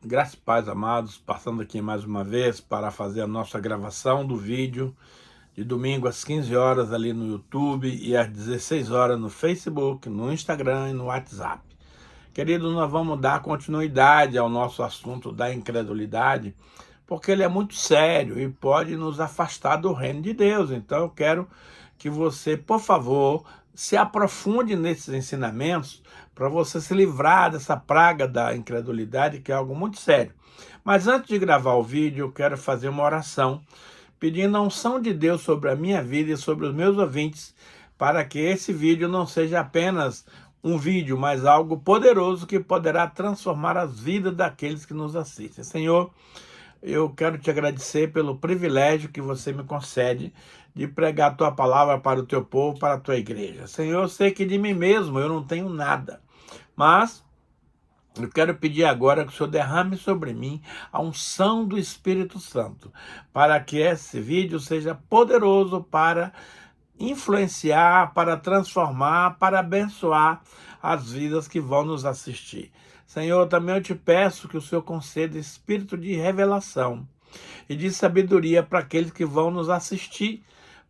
Graças e paz, amados, passando aqui mais uma vez para fazer a nossa gravação do vídeo de domingo às 15 horas ali no YouTube e às 16 horas no Facebook, no Instagram e no WhatsApp. Queridos, nós vamos dar continuidade ao nosso assunto da incredulidade, porque ele é muito sério e pode nos afastar do reino de Deus. Então eu quero que você, por favor, se aprofunde nesses ensinamentos para você se livrar dessa praga da incredulidade, que é algo muito sério. Mas antes de gravar o vídeo, eu quero fazer uma oração, pedindo a unção de Deus sobre a minha vida e sobre os meus ouvintes, para que esse vídeo não seja apenas um vídeo, mas algo poderoso que poderá transformar as vidas daqueles que nos assistem. Senhor, eu quero te agradecer pelo privilégio que você me concede de pregar a tua palavra para o teu povo, para a tua igreja. Senhor, eu sei que de mim mesmo eu não tenho nada, mas eu quero pedir agora que o Senhor derrame sobre mim a unção do Espírito Santo, para que esse vídeo seja poderoso para influenciar, para transformar, para abençoar as vidas que vão nos assistir. Senhor, também eu te peço que o Senhor conceda espírito de revelação e de sabedoria para aqueles que vão nos assistir,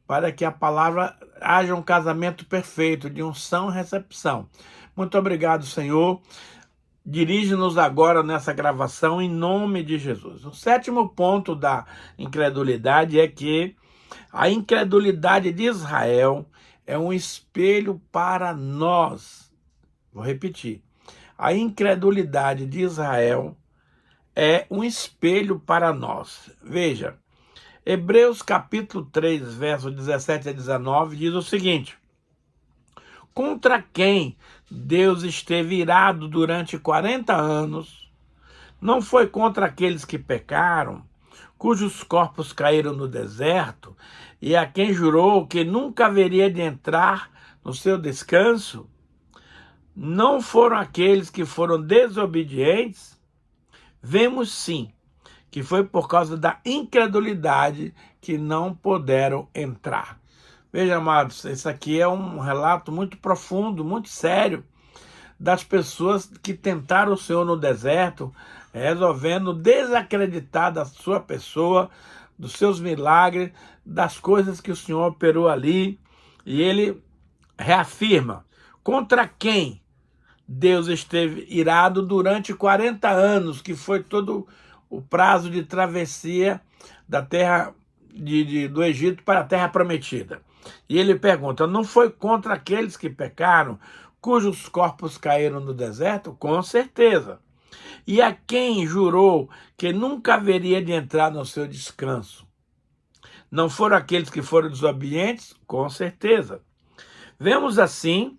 para que a palavra haja um casamento perfeito de unção e recepção. Muito obrigado, Senhor. Dirige-nos agora nessa gravação em nome de Jesus. O sétimo ponto da incredulidade é que a incredulidade de Israel é um espelho para nós. Vou repetir. A incredulidade de Israel é um espelho para nós. Veja, Hebreus capítulo 3, versos 17 a 19, diz o seguinte: contra quem Deus esteve irado durante 40 anos, não foi contra aqueles que pecaram, cujos corpos caíram no deserto, e a quem jurou que nunca haveria de entrar no seu descanso? Não foram aqueles que foram desobedientes? Vemos sim que foi por causa da incredulidade que não puderam entrar. Veja, amados, isso aqui é um relato muito profundo, muito sério, das pessoas que tentaram o Senhor no deserto, resolvendo desacreditar da sua pessoa, dos seus milagres, das coisas que o Senhor operou ali. E ele reafirma: contra quem Deus esteve irado durante 40 anos, que foi todo o prazo de travessia da terra do Egito para a terra prometida. E ele pergunta: não foi contra aqueles que pecaram, cujos corpos caíram no deserto? Com certeza. E a quem jurou que nunca haveria de entrar no seu descanso? Não foram aqueles que foram desobedientes? Com certeza. Vemos assim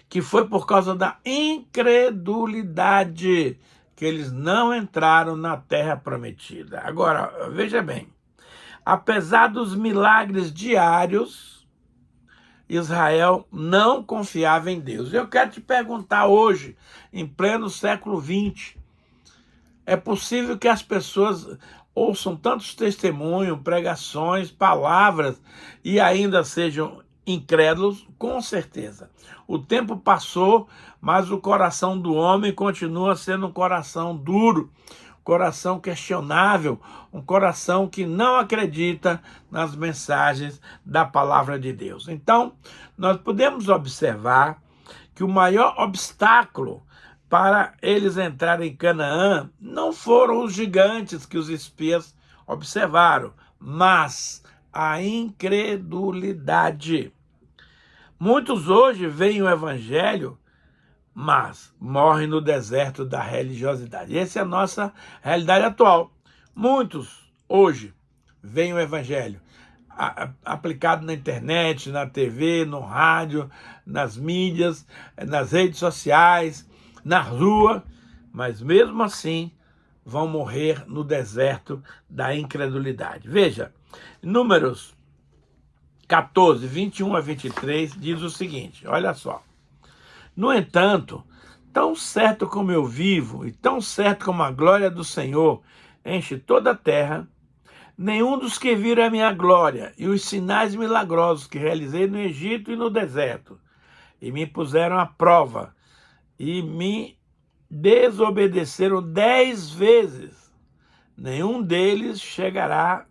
que foi por causa da incredulidade que eles não entraram na terra prometida. Agora, veja bem, apesar dos milagres diários, Israel não confiava em Deus. Eu quero te perguntar hoje, em pleno século XX, é possível que as pessoas ouçam tantos testemunhos, pregações, palavras e ainda sejam incrédulos? Com certeza. O tempo passou, mas o coração do homem continua sendo um coração duro, coração questionável, um coração que não acredita nas mensagens da palavra de Deus. Então, nós podemos observar que o maior obstáculo para eles entrarem em Canaã não foram os gigantes que os espias observaram, mas a incredulidade. Muitos hoje veem o evangelho, mas morrem no deserto da religiosidade. Essa é a nossa realidade atual. Muitos hoje veem o evangelho aplicado na internet, na TV, no rádio, nas mídias, nas redes sociais, na rua, mas mesmo assim vão morrer no deserto da incredulidade. Veja, Números 14, 21 a 23 diz o seguinte, olha só: no entanto, tão certo como eu vivo e tão certo como a glória do Senhor enche toda a terra, nenhum dos que viram a minha glória e os sinais milagrosos que realizei no Egito e no deserto, e me puseram à prova, e me desobedeceram 10 vezes. Nenhum deles chegará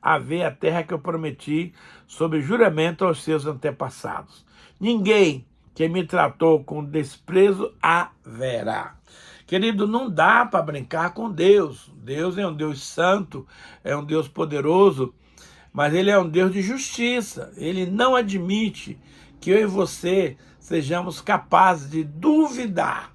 a ver a terra que eu prometi sob juramento aos seus antepassados. Ninguém que me tratou com desprezo haverá. Querido, não dá para brincar com Deus. Deus é um Deus santo, é um Deus poderoso, mas ele é um Deus de justiça. Ele não admite que eu e você sejamos capazes de duvidar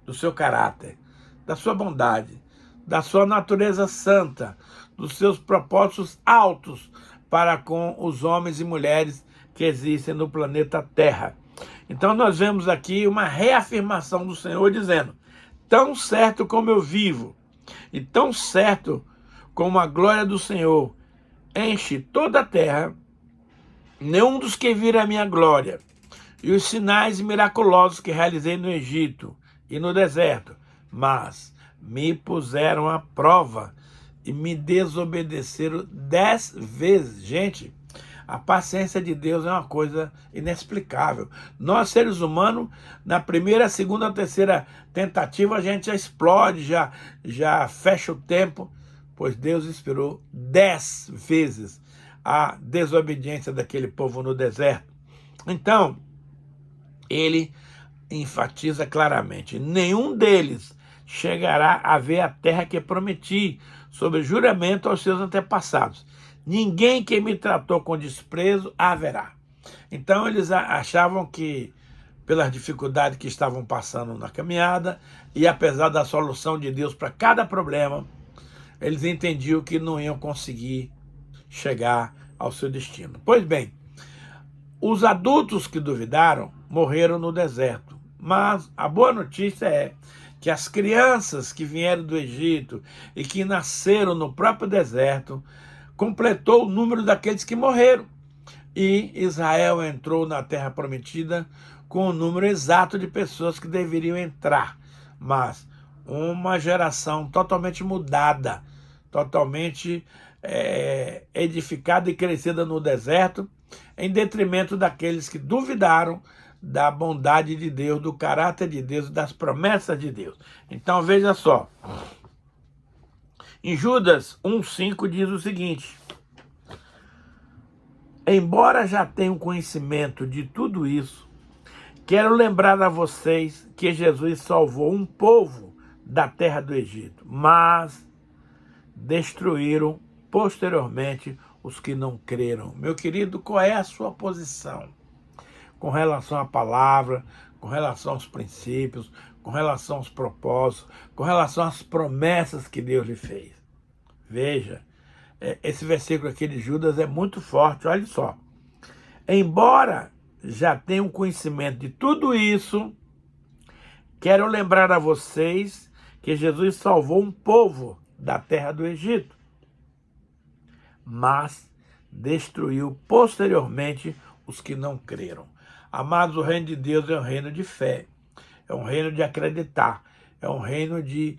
do seu caráter, da sua bondade, da sua natureza santa, dos seus propósitos altos para com os homens e mulheres que existem no planeta Terra. Então nós vemos aqui uma reafirmação do Senhor dizendo: tão certo como eu vivo e tão certo como a glória do Senhor enche toda a terra, nenhum dos que viram a minha glória e os sinais miraculosos que realizei no Egito e no deserto, mas me puseram à prova e me desobedeceram 10 vezes. Gente, a paciência de Deus é uma coisa inexplicável. Nós, seres humanos, na primeira, segunda, terceira tentativa, a gente já explode, já fecha o tempo, pois Deus esperou 10 vezes a desobediência daquele povo no deserto. Então, ele enfatiza claramente: nenhum deles chegará a ver a terra que prometi, sob juramento aos seus antepassados. Ninguém que me tratou com desprezo haverá. Então eles achavam que, pelas dificuldades que estavam passando na caminhada, e apesar da solução de Deus para cada problema, eles entendiam que não iam conseguir chegar ao seu destino. Pois bem, os adultos que duvidaram morreram no deserto. Mas a boa notícia é que as crianças que vieram do Egito e que nasceram no próprio deserto completou o número daqueles que morreram. E Israel entrou na terra prometida com o número exato de pessoas que deveriam entrar. Mas uma geração totalmente mudada, totalmente edificada e crescida no deserto, em detrimento daqueles que duvidaram da bondade de Deus, do caráter de Deus, das promessas de Deus. Então veja só, em Judas 1,5 diz o seguinte: embora já tenham conhecimento de tudo isso, quero lembrar a vocês que Jesus salvou um povo da terra do Egito, mas destruíram posteriormente os que não creram. Meu querido, qual é a sua posição com relação à palavra, com relação aos princípios, com relação aos propósitos, com relação às promessas que Deus lhe fez? Veja, esse versículo aqui de Judas é muito forte, olha só. Embora já tenham conhecimento de tudo isso, quero lembrar a vocês que Jesus salvou um povo da terra do Egito, mas destruiu posteriormente os que não creram. Amados, o reino de Deus é um reino de fé, é um reino de acreditar, é um reino de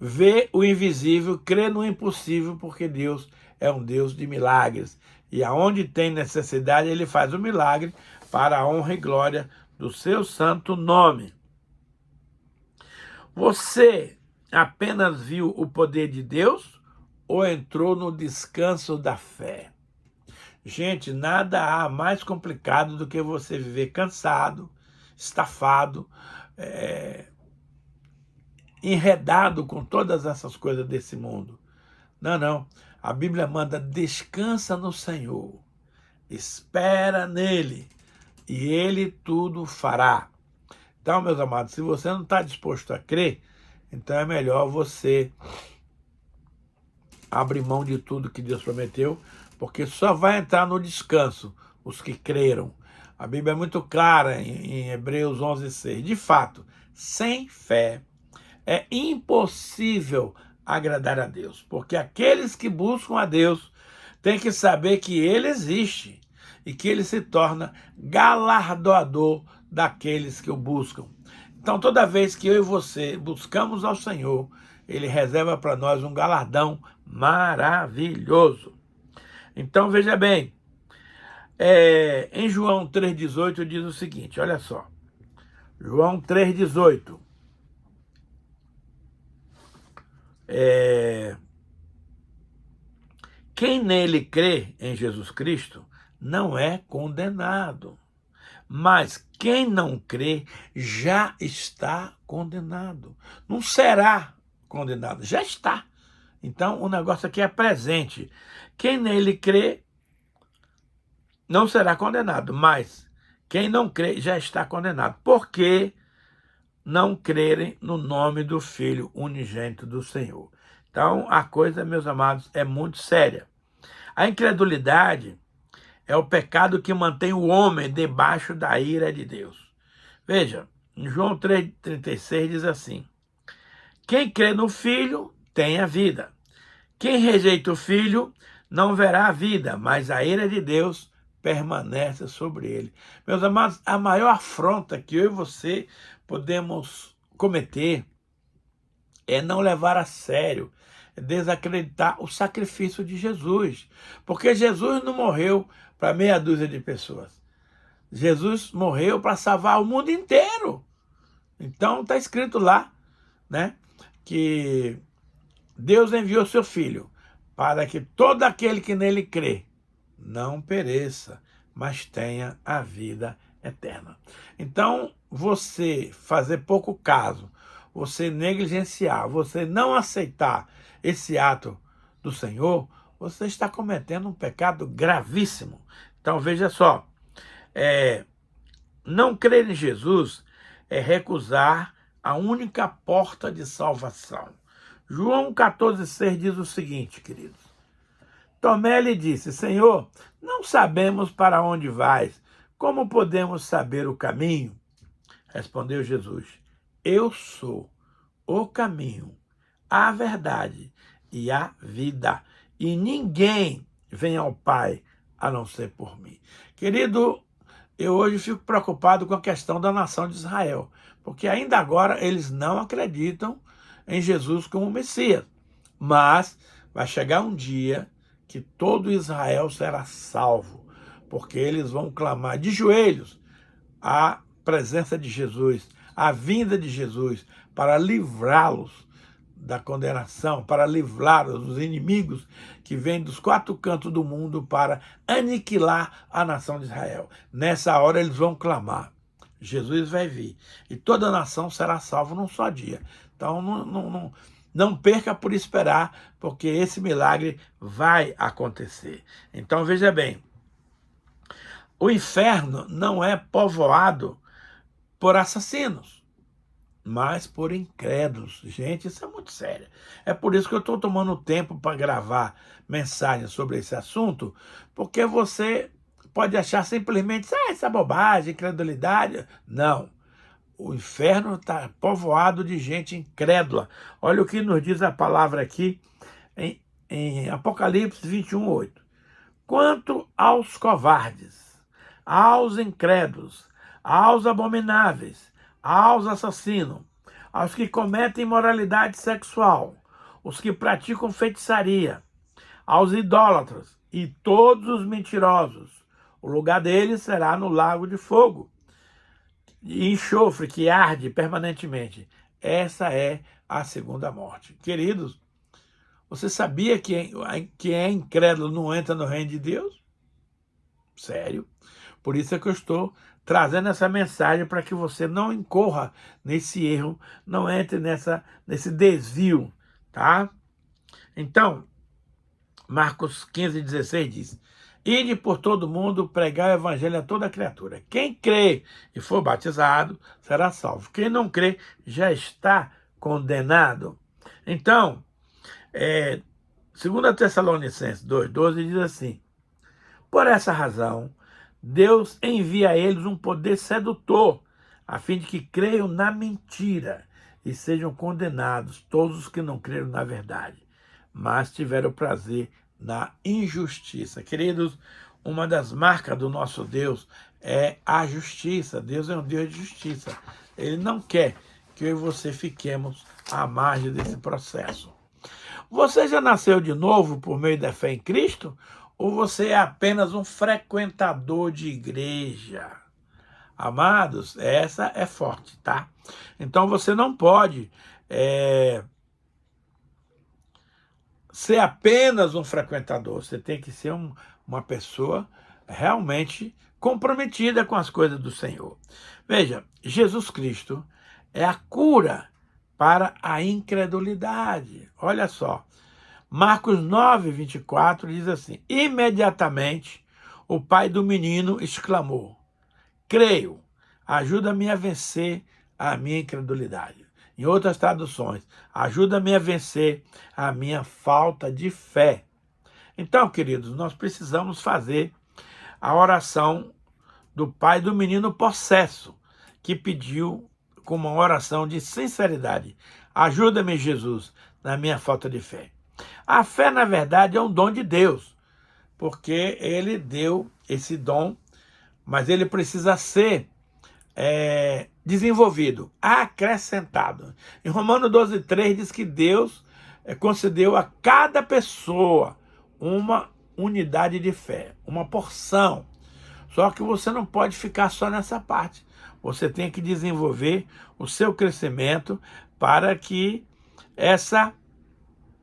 ver o invisível, crer no impossível, porque Deus é um Deus de milagres. E aonde tem necessidade, ele faz o milagre para a honra e glória do seu santo nome. Você apenas viu o poder de Deus ou entrou no descanso da fé? Gente, nada há mais complicado do que você viver cansado, estafado, enredado com todas essas coisas desse mundo. Não, não. A Bíblia manda: descansa no Senhor, espera nele, e ele tudo fará. Então, meus amados, se você não está disposto a crer, então é melhor você abrir mão de tudo que Deus prometeu, porque só vai entrar no descanso os que creram. A Bíblia é muito clara em Hebreus 11:6. De fato, sem fé é impossível agradar a Deus, porque aqueles que buscam a Deus têm que saber que ele existe e que ele se torna galardoador daqueles que o buscam. Então, toda vez que eu e você buscamos ao Senhor, ele reserva para nós um galardão maravilhoso. Então, veja bem, em João 3,18 diz o seguinte, olha só. João 3,18. Quem nele crê em Jesus Cristo não é condenado. Mas quem não crê já está condenado. Não será condenado, já está. Então o negócio aqui é presente. Quem nele crê não será condenado, mas quem não crê já está condenado. Por que não crerem no nome do Filho unigênito do Senhor? Então a coisa, meus amados, é muito séria. A incredulidade é o pecado que mantém o homem debaixo da ira de Deus. Veja, em João 3,36 diz assim: quem crê no Filho tem a vida. Quem rejeita o Filho não verá a vida, mas a ira de Deus permanece sobre ele. Meus amados, a maior afronta que eu e você podemos cometer é não levar a sério, é desacreditar o sacrifício de Jesus. Porque Jesus não morreu para meia dúzia de pessoas. Jesus morreu para salvar o mundo inteiro. Então está escrito lá, né, que Deus enviou seu Filho para que todo aquele que nele crê não pereça, mas tenha a vida eterna. Então, você fazer pouco caso, você negligenciar, você não aceitar esse ato do Senhor, você está cometendo um pecado gravíssimo. Então, veja só, não crer em Jesus é recusar a única porta de salvação. João 14,6 diz o seguinte, queridos. Tomé lhe disse: Senhor, não sabemos para onde vais. Como podemos saber o caminho? Respondeu Jesus: Eu sou o caminho, a verdade e a vida. E ninguém vem ao Pai a não ser por mim. Querido, eu hoje fico preocupado com a questão da nação de Israel, porque ainda agora eles não acreditam em Jesus como Messias. Mas vai chegar um dia que todo Israel será salvo, porque eles vão clamar de joelhos a presença de Jesus, a vinda de Jesus, para livrá-los da condenação, para livrá-los dos inimigos que vêm dos quatro cantos do mundo para aniquilar a nação de Israel. Nessa hora eles vão clamar. Jesus vai vir e toda a nação será salva num só dia. Então não perca por esperar, porque esse milagre vai acontecer. Então veja bem, o inferno não é povoado por assassinos, mas por incrédulos. Gente, isso é muito sério. É por isso que eu estou tomando tempo para gravar mensagens sobre esse assunto, porque você pode achar simplesmente, essa bobagem, incredulidade. Não. O inferno está povoado de gente incrédula. Olha o que nos diz a palavra aqui em Apocalipse 21:8. Quanto aos covardes, aos incrédulos, aos abomináveis, aos assassinos, aos que cometem imoralidade sexual, os que praticam feitiçaria, aos idólatras e todos os mentirosos, o lugar deles será no lago de fogo e enxofre que arde permanentemente. Essa é a segunda morte. Queridos, você sabia que quem é incrédulo não entra no reino de Deus? Sério. Por isso é que eu estou trazendo essa mensagem para que você não incorra nesse erro, não entre nesse desvio, tá? Então, Marcos 15,16 diz: Ide por todo mundo, pregar o evangelho a toda criatura. Quem crê e for batizado será salvo. Quem não crê já está condenado. Então, 2 Tessalonicenses 2,12 diz assim: Por essa razão, Deus envia a eles um poder sedutor, a fim de que creiam na mentira e sejam condenados todos os que não creram na verdade, mas tiveram prazer na injustiça. Queridos, uma das marcas do nosso Deus é a justiça. Deus é um Deus de justiça. Ele não quer que eu e você fiquemos à margem desse processo. Você já nasceu de novo por meio da fé em Cristo? Ou você é apenas um frequentador de igreja? Amados, essa é forte, tá? Então você não pode ser apenas um frequentador, você tem que ser uma pessoa realmente comprometida com as coisas do Senhor. Veja, Jesus Cristo é a cura para a incredulidade. Olha só, Marcos 9, 24 diz assim: imediatamente o pai do menino exclamou: creio, ajuda-me a vencer a minha incredulidade. Em outras traduções, ajuda-me a vencer a minha falta de fé. Então, queridos, nós precisamos fazer a oração do pai do menino possesso, que pediu com uma oração de sinceridade: ajuda-me, Jesus, na minha falta de fé. A fé, na verdade, é um dom de Deus, porque ele deu esse dom, mas ele precisa ser desenvolvido, acrescentado. Em Romanos 12, 3 diz que Deus concedeu a cada pessoa uma unidade de fé, uma porção. Só que você não pode ficar só nessa parte. Você tem que desenvolver o seu crescimento para que essa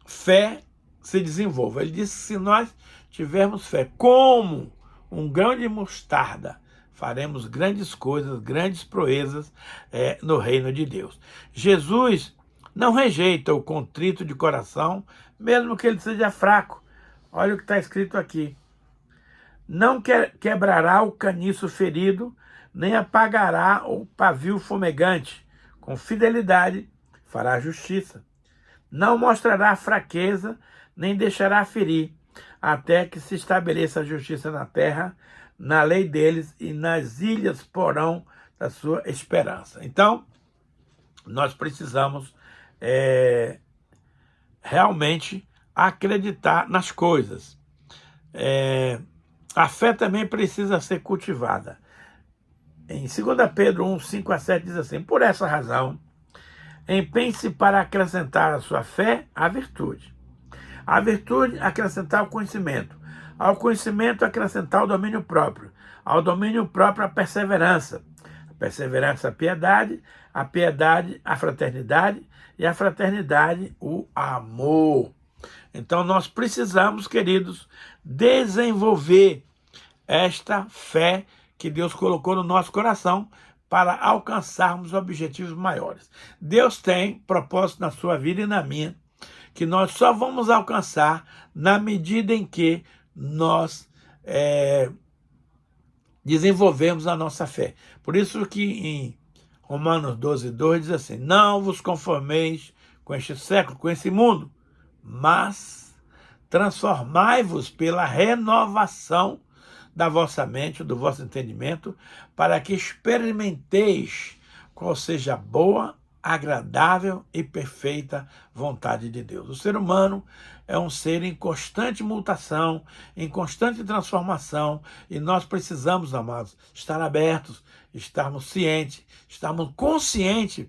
fé se desenvolva. Ele disse que se nós tivermos fé como um grão de mostarda, faremos grandes coisas, grandes proezas no reino de Deus. Jesus não rejeita o contrito de coração, mesmo que ele seja fraco. Olha o que está escrito aqui. Não quebrará o caniço ferido, nem apagará o pavio fumegante. Com fidelidade fará justiça. Não mostrará fraqueza, nem deixará ferir, até que se estabeleça a justiça na terra, na lei deles e nas ilhas porão da sua esperança. Então, nós precisamos realmente acreditar nas coisas. A fé também precisa ser cultivada. Em 2 Pedro 1, 5 a 7 diz assim: por essa razão, empenhe-se para acrescentar à sua fé a virtude. A virtude, acrescentar o conhecimento. Ao conhecimento, acrescentar o domínio próprio. Ao domínio próprio, a perseverança. A perseverança, a piedade, a fraternidade, e a fraternidade, o amor. Então, nós precisamos, queridos, desenvolver esta fé que Deus colocou no nosso coração para alcançarmos objetivos maiores. Deus tem propósito na sua vida e na minha, que nós só vamos alcançar na medida em que nós desenvolvemos a nossa fé. Por isso que em Romanos 12, 2 diz assim: não vos conformeis com este século, com esse mundo, mas transformai-vos pela renovação da vossa mente, do vosso entendimento, para que experimenteis qual seja a boa, agradável e perfeita vontade de Deus. O ser humano é um ser em constante mutação, em constante transformação, e nós precisamos, amados, estar abertos, estarmos cientes, estarmos conscientes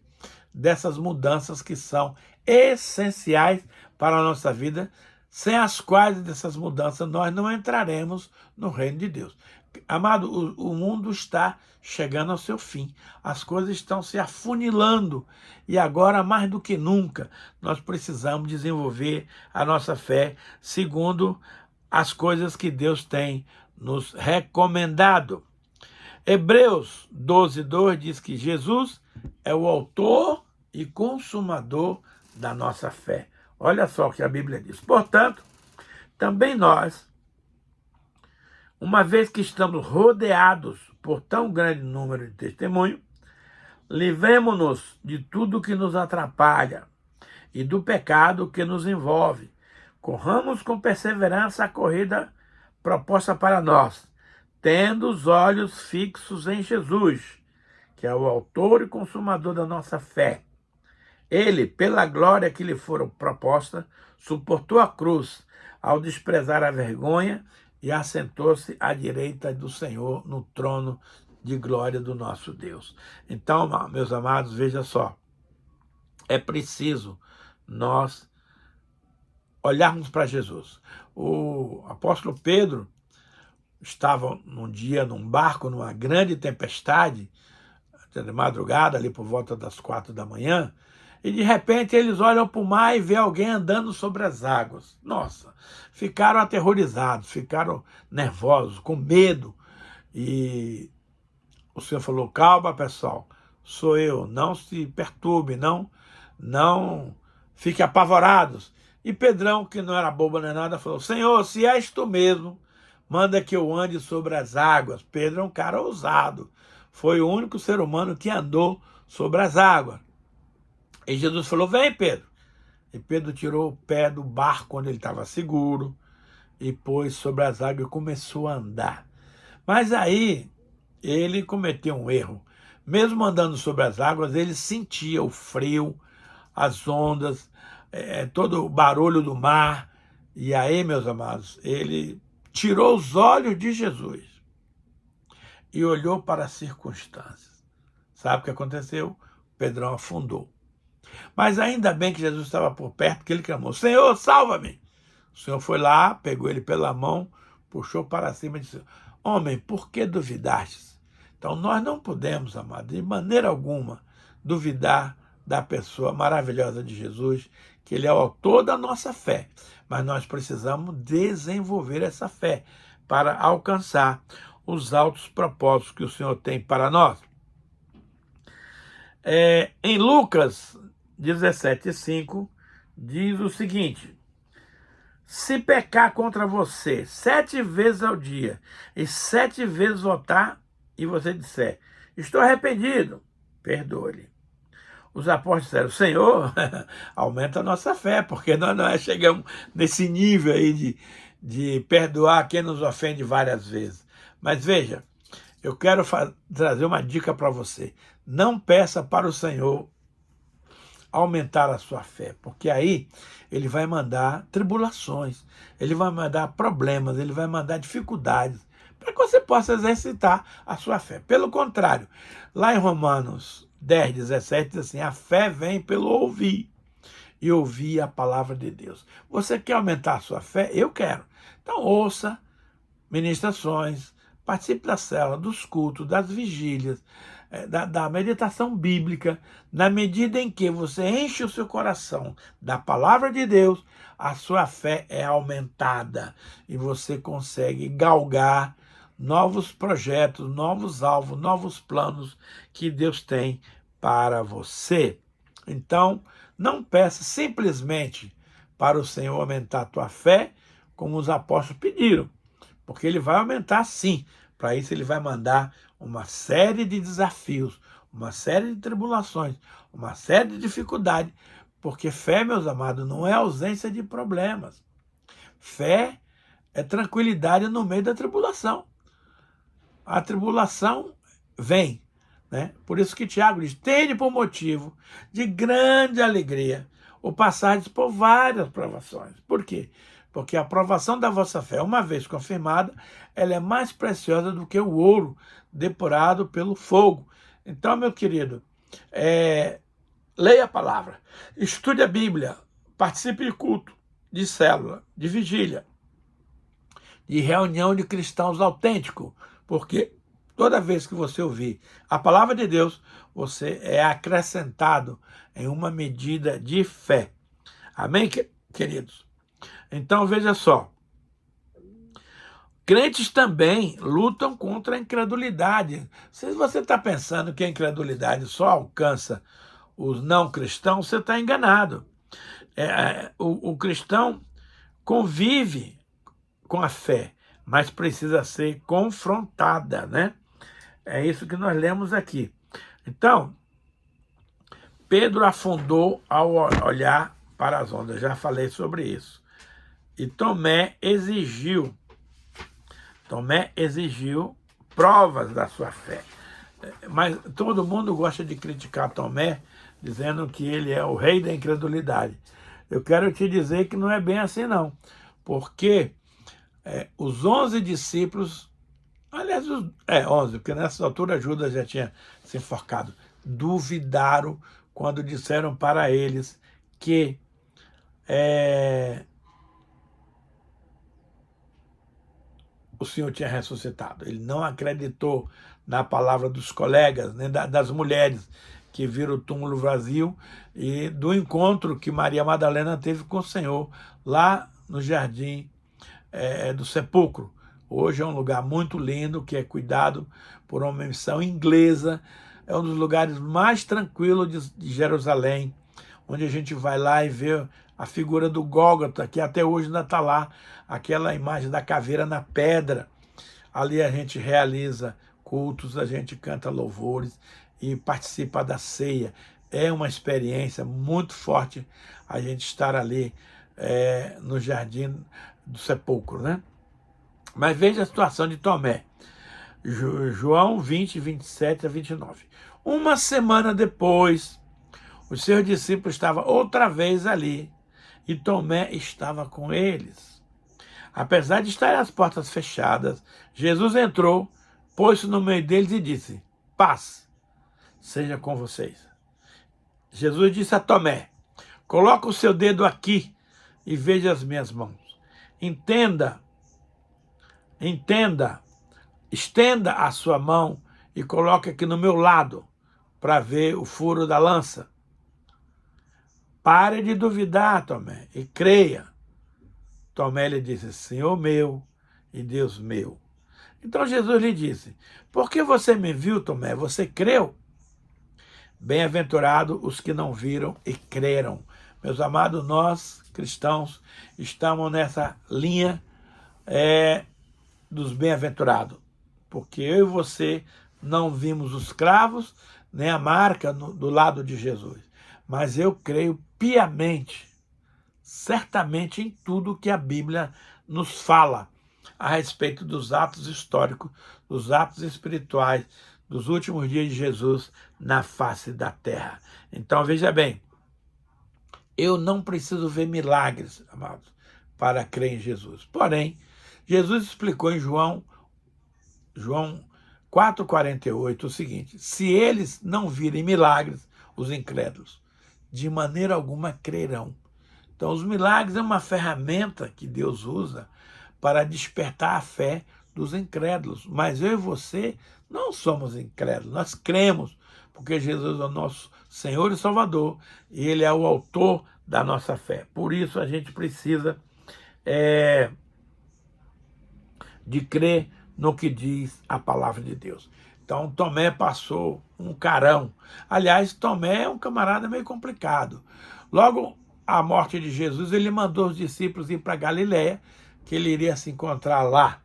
dessas mudanças que são essenciais para a nossa vida, sem as quais dessas mudanças nós não entraremos no reino de Deus. Amado, o mundo está chegando ao seu fim, as coisas estão se afunilando e agora, mais do que nunca, nós precisamos desenvolver a nossa fé segundo as coisas que Deus tem nos recomendado. Hebreus 12, 2 diz que Jesus é o autor e consumador da nossa fé. Olha só o que a Bíblia diz. Portanto, também nós, uma vez que estamos rodeados por tão grande número de testemunhos, livremo-nos de tudo que nos atrapalha e do pecado que nos envolve. Corramos com perseverança a corrida proposta para nós, tendo os olhos fixos em Jesus, que é o autor e consumador da nossa fé. Ele, pela glória que lhe fora proposta, suportou a cruz ao desprezar a vergonha e assentou-se à direita do Senhor no trono de glória do nosso Deus. Então, meus amados, veja só, é preciso nós olharmos para Jesus. O apóstolo Pedro estava num dia num barco, numa grande tempestade, de madrugada, ali por volta das 4 da manhã, E de repente eles olham para o mar e vê alguém andando sobre as águas. Nossa, ficaram aterrorizados, ficaram nervosos, com medo. E o Senhor falou, calma pessoal, sou eu, não se perturbe, não fiquem apavorados. E Pedrão, que não era bobo nem nada, falou, Senhor, se és tu mesmo, manda que eu ande sobre as águas. Pedro é um cara ousado, foi o único ser humano que andou sobre as águas. E Jesus falou, vem Pedro. E Pedro tirou o pé do barco onde ele estava seguro e pôs sobre as águas e começou a andar. Mas aí ele cometeu um erro. Mesmo andando sobre as águas, ele sentia o frio, as ondas, todo o barulho do mar. E aí, meus amados, ele tirou os olhos de Jesus e olhou para as circunstâncias. Sabe o que aconteceu? Pedrão afundou. Mas ainda bem que Jesus estava por perto, que ele clamou, Senhor, salva-me! O Senhor foi lá, pegou ele pela mão, puxou para cima e disse, homem, por que duvidastes? Então nós não podemos, amado, de maneira alguma, duvidar da pessoa maravilhosa de Jesus, que ele é o autor da nossa fé. Mas nós precisamos desenvolver essa fé para alcançar os altos propósitos que o Senhor tem para nós. Em Lucas 17:5, diz o seguinte, se pecar contra você 7 vezes ao dia e 7 vezes voltar e você disser, estou arrependido, perdoe-lhe. Os apóstolos disseram, Senhor, aumenta a nossa fé, porque nós não chegamos nesse nível aí de perdoar quem nos ofende várias vezes. Mas veja, eu quero trazer uma dica para você. Não peça para o Senhor aumentar a sua fé, porque aí ele vai mandar tribulações, ele vai mandar problemas, ele vai mandar dificuldades, para que você possa exercitar a sua fé. Pelo contrário, lá em Romanos 10:17 diz assim, a fé vem pelo ouvir, e ouvir a palavra de Deus. Você quer aumentar a sua fé? Eu quero. Então ouça ministrações, participe da célula, dos cultos, das vigílias, da meditação bíblica. Na medida em que você enche o seu coração da palavra de Deus, a sua fé é aumentada e você consegue galgar novos projetos, novos alvos, novos planos que Deus tem para você. Então, não peça simplesmente para o Senhor aumentar a tua fé, como os apóstolos pediram, porque ele vai aumentar sim. Para isso ele vai mandar uma série de desafios, uma série de tribulações, uma série de dificuldades, porque fé, meus amados, não é ausência de problemas. Fé é tranquilidade no meio da tribulação. A tribulação vem, né? Por isso que Tiago diz, tende por motivo de grande alegria o passardes por várias provações. Por quê? Porque a provação da vossa fé, uma vez confirmada, ela é mais preciosa do que o ouro depurado pelo fogo. Então, meu querido, leia a palavra, estude a Bíblia, participe de culto, de célula, de vigília, de reunião de cristãos autênticos, porque toda vez que você ouvir a palavra de Deus, você é acrescentado em uma medida de fé. Amém, queridos? Então, veja só, crentes também lutam contra a incredulidade. Se você está pensando que a incredulidade só alcança os não cristãos, você está enganado. O cristão convive com a fé, mas precisa ser confrontada, né? É isso que nós lemos aqui. Então, Pedro afundou ao olhar para as ondas. Já falei sobre isso. E Tomé exigiu provas da sua fé. Mas todo mundo gosta de criticar Tomé, dizendo que ele é o rei da incredulidade. Eu quero te dizer que não é bem assim, não. Porque os 11 discípulos, aliás, 11, porque nessa altura Judas já tinha se enforcado, duvidaram quando disseram para eles que o Senhor tinha ressuscitado. Ele não acreditou na palavra dos colegas, nem das mulheres, que vira o túmulo vazio, e do encontro que Maria Madalena teve com o Senhor lá no jardim do sepulcro. Hoje é um lugar muito lindo, que é cuidado por uma missão inglesa. É um dos lugares mais tranquilos de Jerusalém, onde a gente vai lá e vê a figura do Gólgota, que até hoje ainda está lá, aquela imagem da caveira na pedra. Ali a gente realiza cultos, a gente canta louvores e participa da ceia. É uma experiência muito forte a gente estar ali no jardim do sepulcro, né? Mas veja a situação de Tomé. João 20, 27 a 29. Uma semana depois, os seus discípulos estavam outra vez ali, e Tomé estava com eles. Apesar de estarem as portas fechadas, Jesus entrou, pôs-se no meio deles e disse: paz seja com vocês. Jesus disse a Tomé: coloca o seu dedo aqui e veja as minhas mãos. Entenda, estenda a sua mão e coloque aqui no meu lado para ver o furo da lança. Pare de duvidar, Tomé, e creia. Tomé lhe disse: Senhor meu e Deus meu. Então Jesus lhe disse: por que você me viu, Tomé? Você creu? Bem-aventurado os que não viram e creram. Meus amados, nós, cristãos, estamos nessa linha dos bem-aventurados, porque eu e você não vimos os cravos, nem a marca do lado de Jesus, mas eu creio piamente, certamente em tudo que a Bíblia nos fala a respeito dos atos históricos, dos atos espirituais, dos últimos dias de Jesus na face da terra. Então, veja bem, eu não preciso ver milagres, amados, para crer em Jesus. Porém, Jesus explicou em João 4,48 o seguinte: se eles não virem milagres, os incrédulos, de maneira alguma crerão. Então, os milagres é uma ferramenta que Deus usa para despertar a fé dos incrédulos. Mas eu e você não somos incrédulos, nós cremos, porque Jesus é o nosso Senhor e Salvador, e Ele é o autor da nossa fé. Por isso a gente precisa de crer no que diz a palavra de Deus. Então Tomé passou um carão. Aliás, Tomé é um camarada meio complicado. Logo à morte de Jesus, ele mandou os discípulos ir para Galiléia, que ele iria se encontrar lá.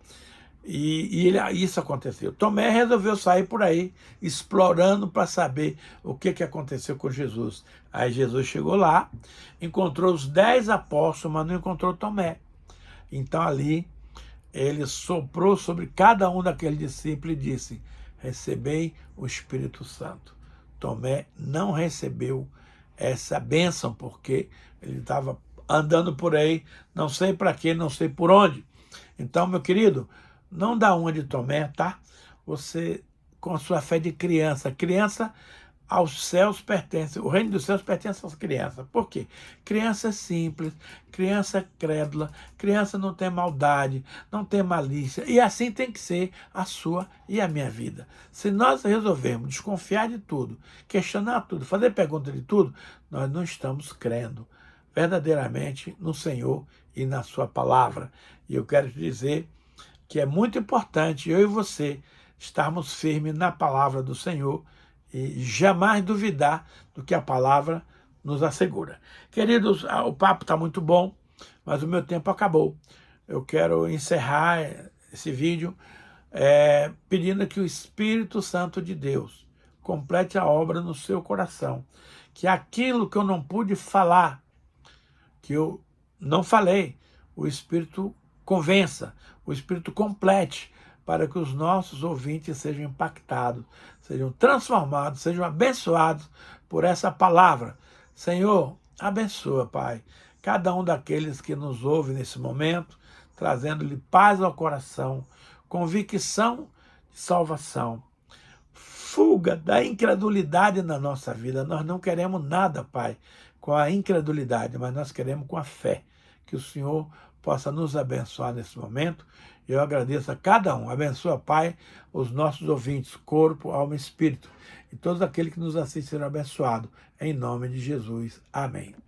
E isso aconteceu. Tomé resolveu sair por aí, explorando para saber o que aconteceu com Jesus. Aí Jesus chegou lá, encontrou os 10 apóstolos, mas não encontrou Tomé. Então ali ele soprou sobre cada um daqueles discípulos e disse: recebei o Espírito Santo. Tomé não recebeu essa bênção, porque ele estava andando por aí, não sei para quê, não sei por onde. Então, meu querido, não dá uma de Tomé, tá? Você, com a sua fé de criança, aos céus pertence, o reino dos céus pertence às crianças. Por quê? Criança é simples, criança é crédula, criança não tem maldade, não tem malícia, e assim tem que ser a sua e a minha vida. Se nós resolvermos desconfiar de tudo, questionar tudo, fazer pergunta de tudo, nós não estamos crendo verdadeiramente no Senhor e na sua palavra. E eu quero te dizer que é muito importante eu e você estarmos firmes na palavra do Senhor e jamais duvidar do que a palavra nos assegura. Queridos, o papo está muito bom, mas o meu tempo acabou. Eu quero encerrar esse vídeo pedindo que o Espírito Santo de Deus complete a obra no seu coração, que aquilo que eu não pude falar, que eu não falei, o Espírito convença, o Espírito complete, para que os nossos ouvintes sejam impactados, sejam transformados, sejam abençoados por essa palavra. Senhor, abençoa, Pai, cada um daqueles que nos ouve nesse momento, trazendo-lhe paz ao coração, convicção de salvação, fuga da incredulidade na nossa vida. Nós não queremos nada, Pai, com a incredulidade, mas nós queremos com a fé, que o Senhor possa nos abençoar nesse momento. Eu agradeço a cada um. Abençoa, Pai, os nossos ouvintes, corpo, alma e espírito. E todos aqueles que nos assistem serão abençoados. Em nome de Jesus. Amém.